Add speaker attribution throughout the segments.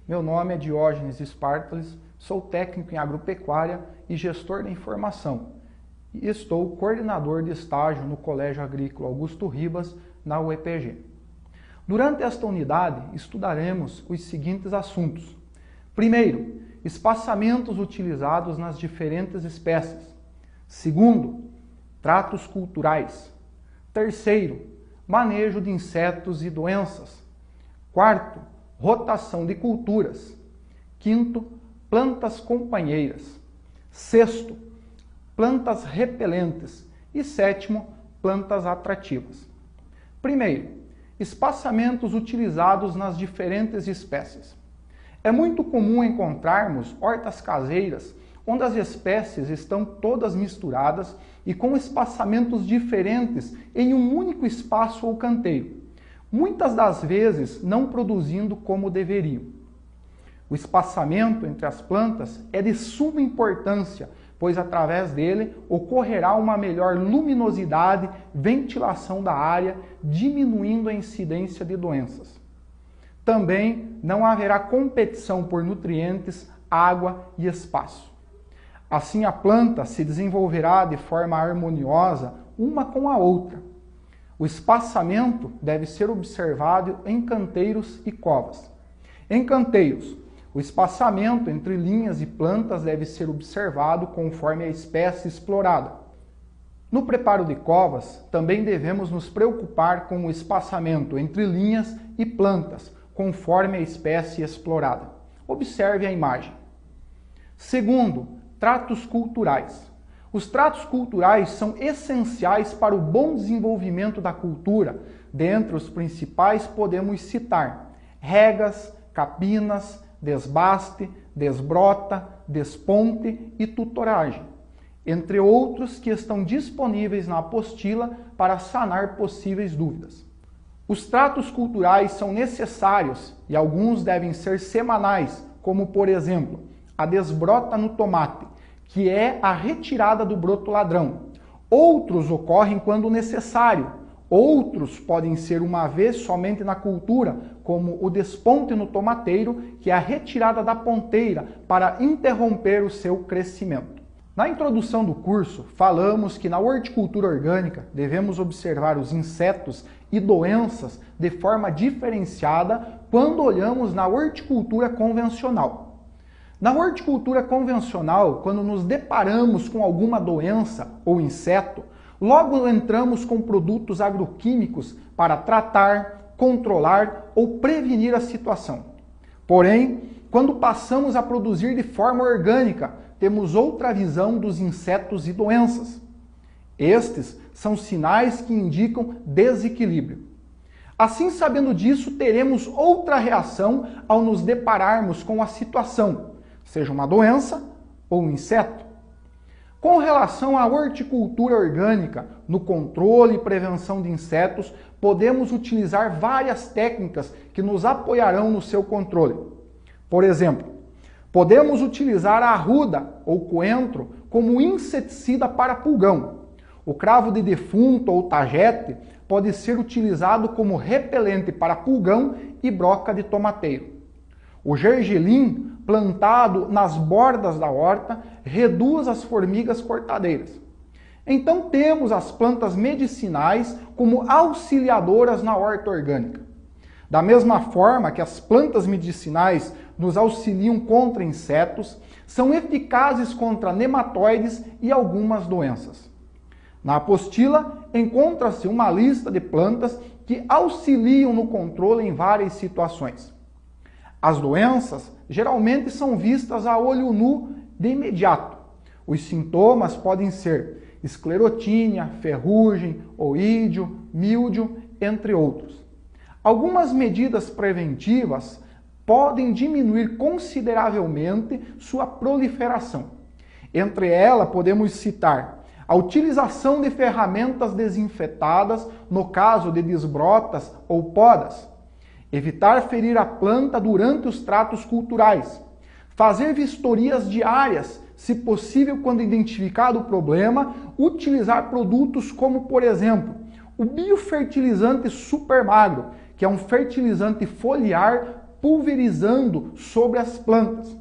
Speaker 1: Meu nome é Diógenes Spartalis, sou técnico em agropecuária e gestor da informação e estou coordenador de estágio no Colégio Agrícola Augusto Ribas, na UEPG. Durante esta unidade, estudaremos os seguintes assuntos. Primeiro, espaçamentos utilizados nas diferentes espécies. Segundo, tratos culturais. Terceiro, manejo de insetos e doenças. Quarto, rotação de culturas. Quinto, plantas companheiras. Sexto, plantas repelentes. E sétimo, plantas atrativas. Primeiro, espaçamentos utilizados nas diferentes espécies. É muito comum encontrarmos hortas caseiras onde as espécies estão todas misturadas e com espaçamentos diferentes em um único espaço ou canteiro, muitas das vezes não produzindo como deveriam. O espaçamento entre as plantas é de suma importância, pois através dele ocorrerá uma melhor luminosidade, ventilação da área, diminuindo a incidência de doenças. Também não haverá competição por nutrientes, água e espaço. Assim, a planta se desenvolverá de forma harmoniosa uma com a outra. O espaçamento deve ser observado em canteiros e covas. Em canteiros, o espaçamento entre linhas e plantas deve ser observado conforme a espécie explorada. No preparo de covas, também devemos nos preocupar com o espaçamento entre linhas e plantas, conforme a espécie explorada. Observe a imagem. Segundo, tratos culturais. Os tratos culturais são essenciais para o bom desenvolvimento da cultura. Dentre os principais podemos citar regas, capinas, desbaste, desbrota, desponte e tutoragem, entre outros que estão disponíveis na apostila para sanar possíveis dúvidas. Os tratos culturais são necessários e alguns devem ser semanais, como por exemplo, a desbrota no tomate, que é a retirada do broto ladrão. Outros ocorrem quando necessário. Outros podem ser uma vez somente na cultura, como o desponte no tomateiro, que é a retirada da ponteira para interromper o seu crescimento. Na introdução do curso, falamos que na horticultura orgânica devemos observar os insetos e doenças de forma diferenciada quando olhamos na horticultura convencional. Na horticultura convencional, quando nos deparamos com alguma doença ou inseto, logo entramos com produtos agroquímicos para tratar, controlar ou prevenir a situação. Porém, quando passamos a produzir de forma orgânica, temos outra visão dos insetos e doenças. Estes são sinais que indicam desequilíbrio. Assim, sabendo disso, teremos outra reação ao nos depararmos com a situação, seja uma doença ou um inseto. Com relação à horticultura orgânica, no controle e prevenção de insetos, podemos utilizar várias técnicas que nos apoiarão no seu controle. Por exemplo, podemos utilizar a arruda ou coentro como inseticida para pulgão. O cravo de defunto ou tagete pode ser utilizado como repelente para pulgão e broca de tomateiro. O gergelim, plantado nas bordas da horta, reduz as formigas cortadeiras. Então temos as plantas medicinais como auxiliadoras na horta orgânica. Da mesma forma que as plantas medicinais nos auxiliam contra insetos, são eficazes contra nematóides e algumas doenças. Na apostila encontra-se uma lista de plantas que auxiliam no controle em várias situações. As doenças geralmente são vistas a olho nu de imediato. Os sintomas podem ser esclerotínia, ferrugem, oídio, míldio, entre outros. Algumas medidas preventivas podem diminuir consideravelmente sua proliferação. Entre elas, podemos citar a utilização de ferramentas desinfetadas no caso de desbrotas ou podas, evitar ferir a planta durante os tratos culturais, fazer vistorias diárias, se possível, quando identificado o problema, utilizar produtos como, por exemplo, o biofertilizante super magro, que é um fertilizante foliar pulverizando sobre as plantas.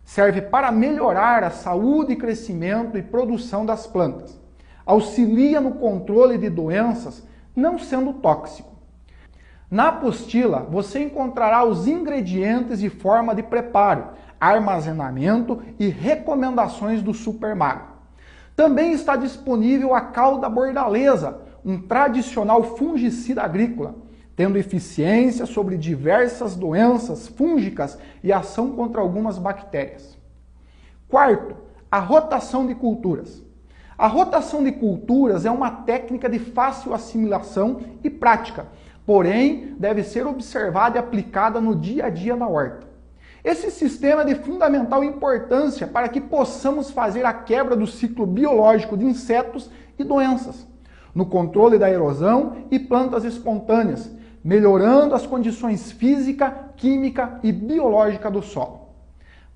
Speaker 1: Serve para melhorar a saúde, crescimento e produção das plantas. Auxilia no controle de doenças, não sendo tóxico. Na apostila, você encontrará os ingredientes e forma de preparo, armazenamento e recomendações do Super Mago. Também está disponível a cal da bordaleza, um tradicional fungicida agrícola, tendo eficiência sobre diversas doenças fúngicas e ação contra algumas bactérias. Quarto, a rotação de culturas. A rotação de culturas é uma técnica de fácil assimilação e prática, porém deve ser observada e aplicada no dia a dia na horta. Esse sistema é de fundamental importância para que possamos fazer a quebra do ciclo biológico de insetos e doenças, no controle da erosão e plantas espontâneas, melhorando as condições física, química e biológica do solo.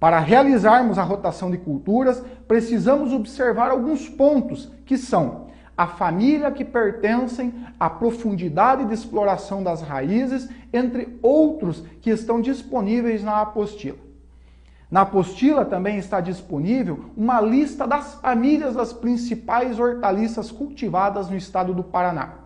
Speaker 1: Para realizarmos a rotação de culturas, precisamos observar alguns pontos, que são a família que pertencem, a profundidade de exploração das raízes, entre outros que estão disponíveis na apostila. Na apostila também está disponível uma lista das famílias das principais hortaliças cultivadas no estado do Paraná.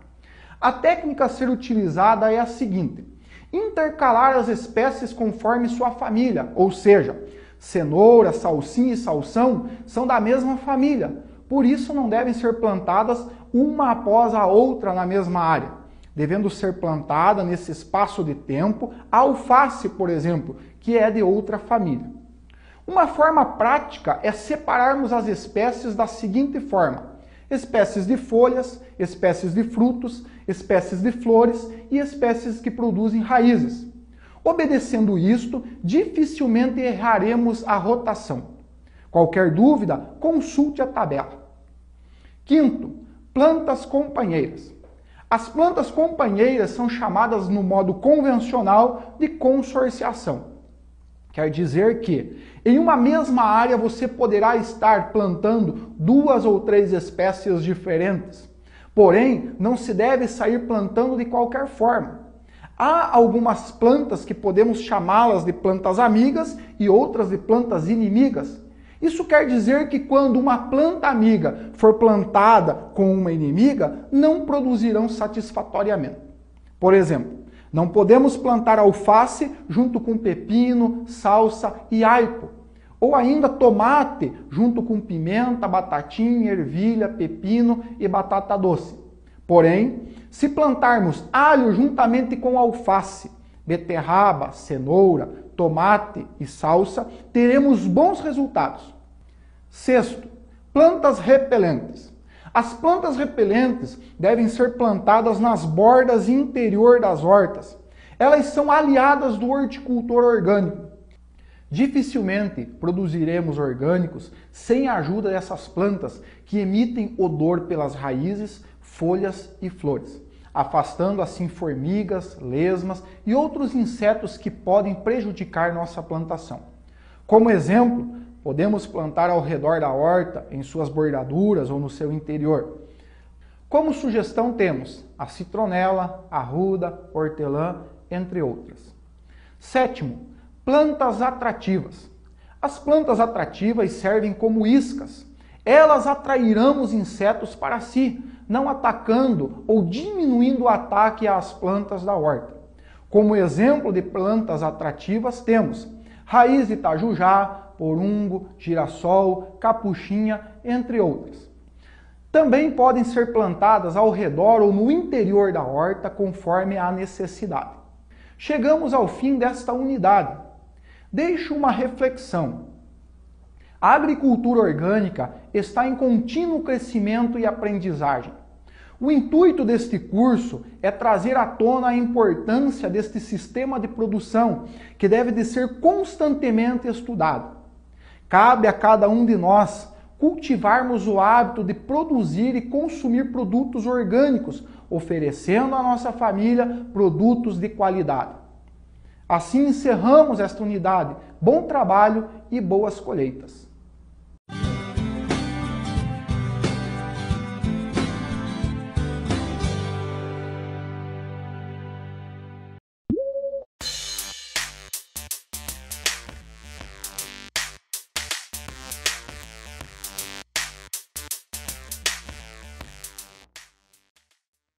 Speaker 1: A técnica a ser utilizada é a seguinte: intercalar as espécies conforme sua família, ou seja, cenoura, salsinha e salsão são da mesma família, por isso não devem ser plantadas uma após a outra na mesma área, devendo ser plantada nesse espaço de tempo a alface, por exemplo, que é de outra família. Uma forma prática é separarmos as espécies da seguinte forma: espécies de folhas, espécies de frutos, espécies de flores e espécies que produzem raízes. Obedecendo isto, dificilmente erraremos a rotação. Qualquer dúvida, consulte a tabela. Quinto, plantas companheiras. As plantas companheiras são chamadas no modo convencional de consorciação. Quer dizer que, em uma mesma área, você poderá estar plantando 2 ou 3 espécies diferentes. Porém, não se deve sair plantando de qualquer forma. Há algumas plantas que podemos chamá-las de plantas amigas e outras de plantas inimigas. Isso quer dizer que quando uma planta amiga for plantada com uma inimiga, não produzirão satisfatoriamente. Por exemplo, não podemos plantar alface junto com pepino, salsa e aipo. Ou ainda tomate junto com pimenta, batatinha, ervilha, pepino e batata doce. Porém, se plantarmos alho juntamente com alface, beterraba, cenoura, tomate e salsa, teremos bons resultados. Sexto, plantas repelentes. As plantas repelentes devem ser plantadas nas bordas interior das hortas. Elas são aliadas do horticultor orgânico. Dificilmente produziremos orgânicos sem a ajuda dessas plantas que emitem odor pelas raízes, folhas e flores, afastando assim formigas, lesmas e outros insetos que podem prejudicar nossa plantação. Como exemplo, podemos plantar ao redor da horta, em suas bordaduras ou no seu interior. Como sugestão temos a citronela, arruda, hortelã, entre outras. Sétimo, plantas atrativas. As plantas atrativas servem como iscas. Elas atrairão os insetos para si, não atacando ou diminuindo o ataque às plantas da horta. Como exemplo de plantas atrativas temos raiz de itajujá, porungo, girassol, capuchinha, entre outras. Também podem ser plantadas ao redor ou no interior da horta, conforme a necessidade. Chegamos ao fim desta unidade. Deixo uma reflexão. A agricultura orgânica está em contínuo crescimento e aprendizagem. O intuito deste curso é trazer à tona a importância deste sistema de produção, que deve de ser constantemente estudado. Cabe a cada um de nós cultivarmos o hábito de produzir e consumir produtos orgânicos, oferecendo à nossa família produtos de qualidade. Assim encerramos esta unidade. Bom trabalho e boas colheitas.